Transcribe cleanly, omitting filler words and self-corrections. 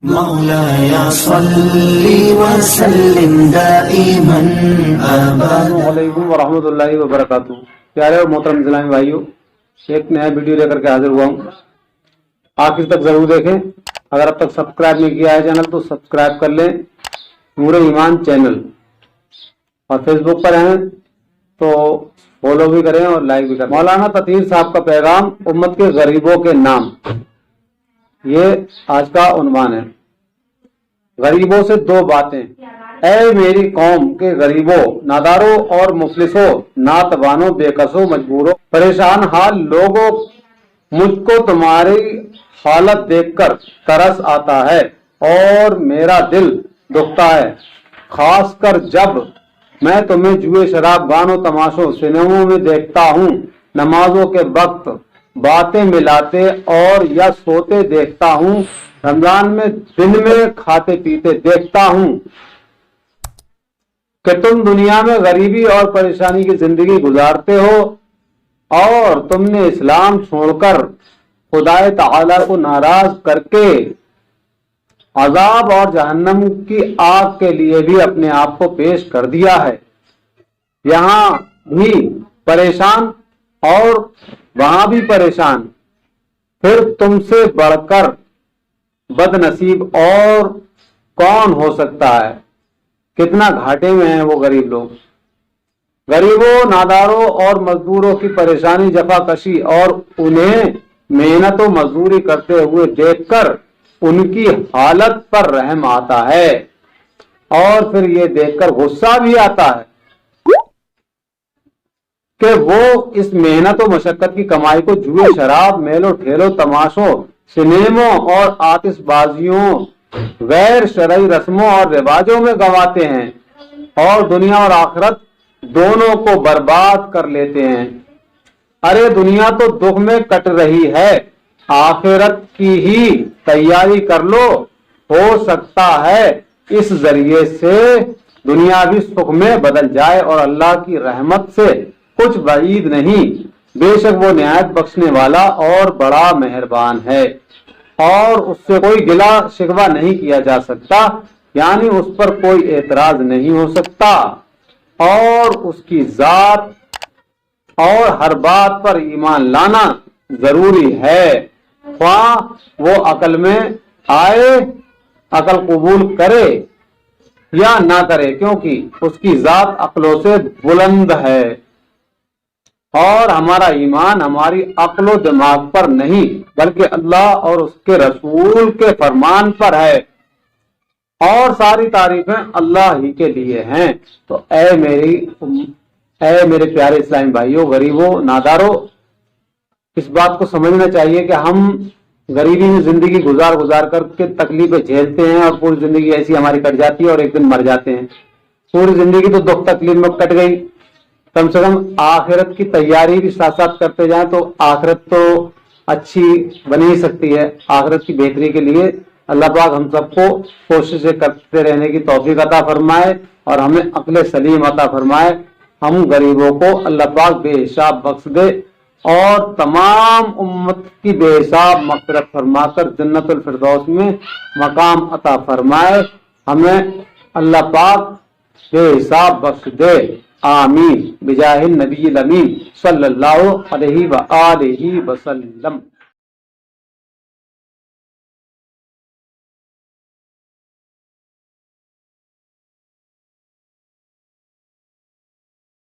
مولاي صل وسلم دائما ابدا۔ السلام علیکم ورحمۃ اللہ وبرکاتہ۔ پیارے اور محترم اسلامی بھائیوں، ایک نیا ویڈیو لے کر کے حاضر ہوا ہوں، آخر تک ضرور دیکھیں۔ اگر اب تک سبسکرائب نہیں کیا ہے چینل تو سبسکرائب کر لیں، نور ایمان چینل، اور فیس بک پر ہیں تو فالو بھی کریں اور لائک بھی کریں۔ مولانا تطہیر صاحب کا پیغام امت کے غریبوں کے نام، یہ آج کا عنوان ہے۔ غریبوں سے دو باتیں، اے میری قوم کے غریبوں، ناداروں اور مفلسوں، ناتوانوں، بے کسوں، مجبوروں، پریشان حال لوگوں، مجھ کو تمہاری حالت دیکھ کر ترس آتا ہے اور میرا دل دکھتا ہے، خاص کر جب میں تمہیں جوئے، شراب، گانوں، تماشوں، سنیموں میں دیکھتا ہوں، نمازوں کے وقت باتیں ملاتے اور یا سوتے دیکھتا ہوں، رمضان میں دن میں کھاتے پیتے دیکھتا ہوں کہ تم دنیا میں غریبی اور پریشانی کی زندگی گزارتے ہو اور تم نے اسلام چھوڑ کر خدائے تعالی کو ناراض کر کے عذاب اور جہنم کی آگ کے لیے بھی اپنے آپ کو پیش کر دیا ہے۔ یہاں بھی پریشان اور وہاں بھی پریشان، پھر تم سے بڑھ کر بد نصیب اور کون ہو سکتا ہے؟ کتنا گھاٹے میں ہیں وہ غریب لوگ۔ غریبوں، ناداروں اور مزدوروں کی پریشانی، جفا کشی اور انہیں محنت و مزدوری کرتے ہوئے دیکھ کر ان کی حالت پر رحم آتا ہے اور پھر یہ دیکھ کر غصہ بھی آتا ہے کہ وہ اس محنت و مشقت کی کمائی کو جوئے، شراب، میلوں ٹھیلوں، تماشوں، سنیموں اور آتش بازیوں، غیر شرعی رسموں اور رواجوں میں گواتے ہیں اور دنیا اور آخرت دونوں کو برباد کر لیتے ہیں۔ ارے دنیا تو دکھ میں کٹ رہی ہے، آخرت کی ہی تیاری کر لو، ہو سکتا ہے اس ذریعے سے دنیا بھی سکھ میں بدل جائے اور اللہ کی رحمت سے کچھ بعید نہیں، بے شک وہ نہایت بخشنے والا اور بڑا مہربان ہے، اور اس سے کوئی گلہ شکوہ نہیں کیا جا سکتا، یعنی اس پر کوئی اعتراض نہیں ہو سکتا، اور اس کی ذات اور ہر بات پر ایمان لانا ضروری ہے، خواہ وہ عقل میں آئے، عقل قبول کرے یا نہ کرے، کیونکہ اس کی ذات عقلوں سے بلند ہے، اور ہمارا ایمان ہماری عقل و دماغ پر نہیں بلکہ اللہ اور اس کے رسول کے فرمان پر ہے، اور ساری تعریفیں اللہ ہی کے لیے ہیں۔ تو اے میرے پیارے اسلامی بھائیوں، غریبوں، ناداروں، اس بات کو سمجھنا چاہیے کہ ہم غریبی میں زندگی گزار کر کے تکلیفیں جھیلتے ہیں اور پوری زندگی ایسی ہماری کٹ جاتی ہے اور ایک دن مر جاتے ہیں۔ پوری زندگی تو دکھ تکلیف میں کٹ گئی، کم سے کم آخرت کی تیاری بھی ساتھ ساتھ کرتے جائیں تو آخرت تو اچھی بنی ہی سکتی ہے۔ آخرت کی بہتری کے لیے اللہ پاک ہم سب کو کوششیں کرتے رہنے کی توفیق عطا فرمائے اور ہمیں عقل سلیم عطا فرمائے۔ ہم غریبوں کو اللہ پاک بے حساب بخش دے اور تمام امت کی بے حساب مغفرت فرما کر جنت الفردوس میں مقام عطا فرمائے۔ ہمیں اللہ پاک بے حساب بخش دے، آمین، بجاہ النبی الامین صلی اللہ علیہ وآلہ وسلم۔